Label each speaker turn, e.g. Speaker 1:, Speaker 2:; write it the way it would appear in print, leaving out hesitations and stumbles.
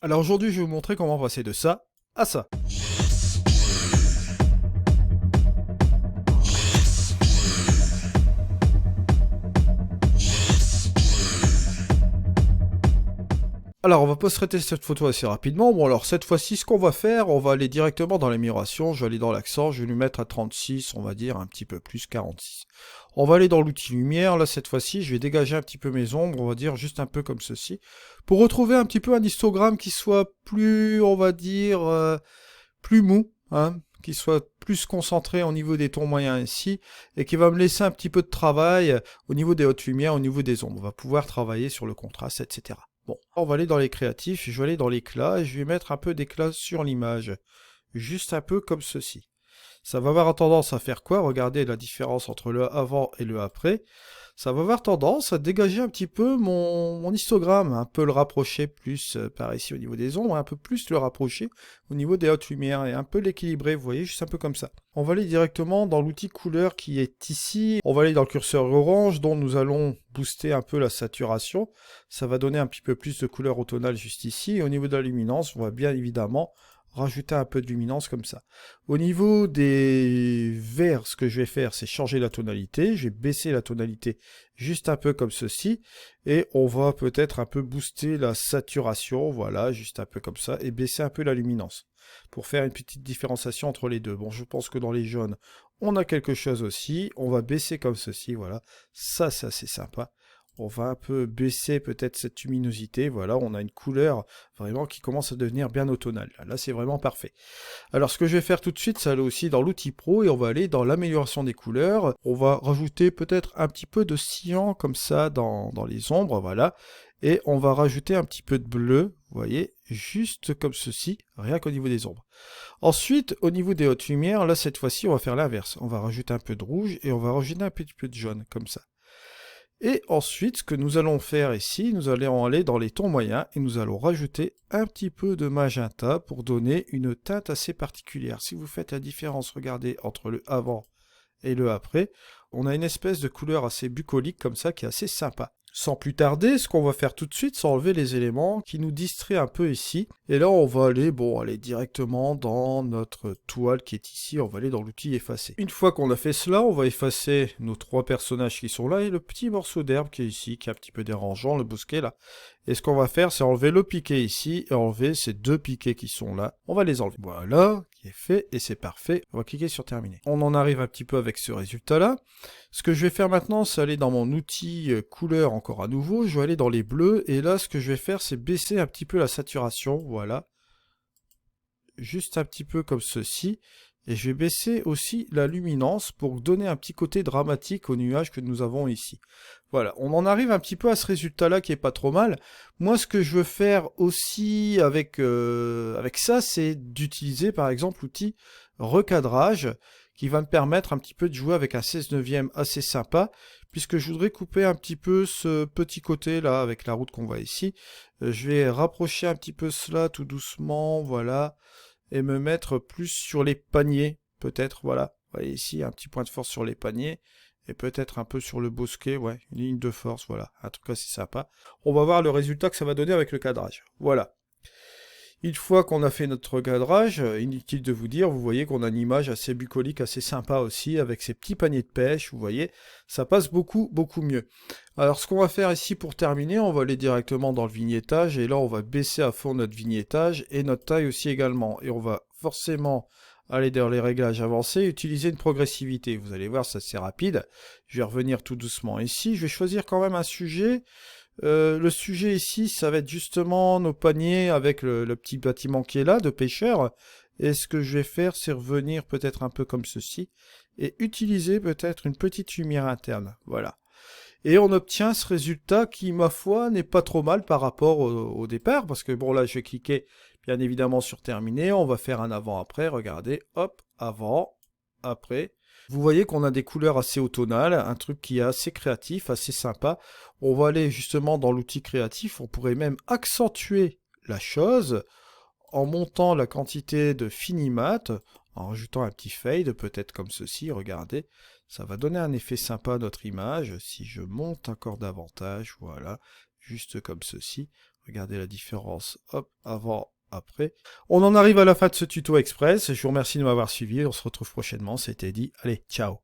Speaker 1: Alors aujourd'hui, je vais vous montrer comment passer de ça à ça. Alors, on va pas se traiter cette photo assez rapidement. Bon, alors cette fois-ci, ce qu'on va faire, on va aller directement dans l'amélioration. Je vais aller dans l'accent, je vais lui mettre à 36, on va dire un petit peu plus, 46. On va aller dans l'outil lumière. Là, cette fois-ci, je vais dégager un petit peu mes ombres, on va dire juste un peu comme ceci, pour retrouver un petit peu un histogramme qui soit plus, on va dire, plus mou, hein, qui soit plus concentré au niveau des tons moyens ici, et qui va me laisser un petit peu de travail au niveau des hautes lumières, au niveau des ombres. On va pouvoir travailler sur le contraste, etc. Bon, on va aller dans les créatifs, je vais aller dans l'éclat, et je vais mettre un peu d'éclat sur l'image, juste un peu comme ceci. Ça va avoir tendance à faire quoi? Regardez la différence entre le avant et le après. Ça va avoir tendance à dégager un petit peu mon histogramme, un peu le rapprocher plus par ici au niveau des ombres, un peu plus le rapprocher au niveau des hautes lumières et un peu l'équilibrer, vous voyez, juste un peu comme ça. On va aller directement dans l'outil couleur qui est ici. On va aller dans le curseur orange dont nous allons booster un peu la saturation. Ça va donner un petit peu plus de couleur automnale juste ici. Et au niveau de la luminance, on va bien évidemment rajouter un peu de luminance comme ça. Au niveau des verts, ce que je vais faire, c'est changer la tonalité. Je vais baisser la tonalité juste un peu comme ceci. Et on va peut-être un peu booster la saturation, voilà, juste un peu comme ça, et baisser un peu la luminance, pour faire une petite différenciation entre les deux. Bon, je pense que dans les jaunes, on a quelque chose aussi. On va baisser comme ceci, voilà. Ça, c'est assez sympa. On va un peu baisser peut-être cette luminosité, voilà, on a une couleur vraiment qui commence à devenir bien automnale. Là, c'est vraiment parfait. Alors, ce que je vais faire tout de suite, c'est aller aussi dans l'outil Pro et on va aller dans l'amélioration des couleurs. On va rajouter peut-être un petit peu de cyan comme ça dans les ombres, voilà. Et on va rajouter un petit peu de bleu, vous voyez, juste comme ceci, rien qu'au niveau des ombres. Ensuite, au niveau des hautes lumières, là, cette fois-ci, on va faire l'inverse. On va rajouter un peu de rouge et on va rajouter un petit peu de jaune, comme ça. Et ensuite, ce que nous allons faire ici, nous allons aller dans les tons moyens et nous allons rajouter un petit peu de magenta pour donner une teinte assez particulière. Si vous faites la différence, regardez, entre le avant et le après, on a une espèce de couleur assez bucolique comme ça qui est assez sympa. Sans plus tarder, ce qu'on va faire tout de suite, c'est enlever les éléments qui nous distraient un peu ici. Et là, on va aller, aller directement dans notre toile qui est ici. On va aller dans l'outil effacer. Une fois qu'on a fait cela, on va effacer nos trois personnages qui sont là et le petit morceau d'herbe qui est ici, qui est un petit peu dérangeant, le bosquet là. Et ce qu'on va faire, c'est enlever le piquet ici et enlever ces deux piquets qui sont là. On va les enlever. Voilà, qui est fait et c'est parfait. On va cliquer sur terminer. On en arrive un petit peu avec ce résultat-là. Ce que je vais faire maintenant, c'est aller dans mon outil couleur encore à nouveau. Je vais aller dans les bleus et là, ce que je vais faire, c'est baisser un petit peu la saturation. Voilà. Juste un petit peu comme ceci. Et je vais baisser aussi la luminance pour donner un petit côté dramatique au nuage que nous avons ici. Voilà, on en arrive un petit peu à ce résultat-là qui est pas trop mal. Moi, ce que je veux faire aussi avec ça, c'est d'utiliser par exemple l'outil recadrage qui va me permettre un petit peu de jouer avec un 16/9 assez sympa, puisque je voudrais couper un petit peu ce petit côté-là avec la route qu'on voit ici. Je vais rapprocher un petit peu cela tout doucement, voilà, et me mettre plus sur les paniers, peut-être, voilà. Vous voyez ici, un petit point de force sur les paniers, et peut-être un peu sur le bosquet, ouais, une ligne de force, voilà, un truc assez sympa. On va voir le résultat que ça va donner avec le cadrage, voilà. Une fois qu'on a fait notre cadrage, inutile de vous dire, vous voyez qu'on a une image assez bucolique, assez sympa aussi, avec ces petits paniers de pêche, vous voyez, ça passe beaucoup, beaucoup mieux. Alors ce qu'on va faire ici pour terminer, on va aller directement dans le vignettage, et là on va baisser à fond notre vignettage, et notre taille aussi également, et on va forcément aller dans les réglages avancés, et utiliser une progressivité. Vous allez voir, ça c'est rapide. Je vais revenir tout doucement ici, je vais choisir quand même un sujet. Le sujet ici, ça va être justement nos paniers avec le petit bâtiment qui est là, de pêcheurs. Et ce que je vais faire, c'est revenir peut-être un peu comme ceci, et utiliser peut-être une petite lumière interne. Voilà. Et on obtient ce résultat qui, ma foi, n'est pas trop mal par rapport au départ, parce que bon, là, je vais cliquer bien évidemment sur terminer. On va faire un avant-après, regardez, hop, avant, après. Vous voyez qu'on a des couleurs assez automnales, un truc qui est assez créatif, assez sympa. On va aller justement dans l'outil créatif, on pourrait même accentuer la chose en montant la quantité de finimat, en rajoutant un petit fade, peut-être comme ceci, regardez. Ça va donner un effet sympa à notre image. Si je monte encore davantage, voilà, juste comme ceci. Regardez la différence. Hop, avant, après. On en arrive à la fin de ce tuto express. Je vous remercie de m'avoir suivi. On se retrouve prochainement. C'était dit. Allez, ciao.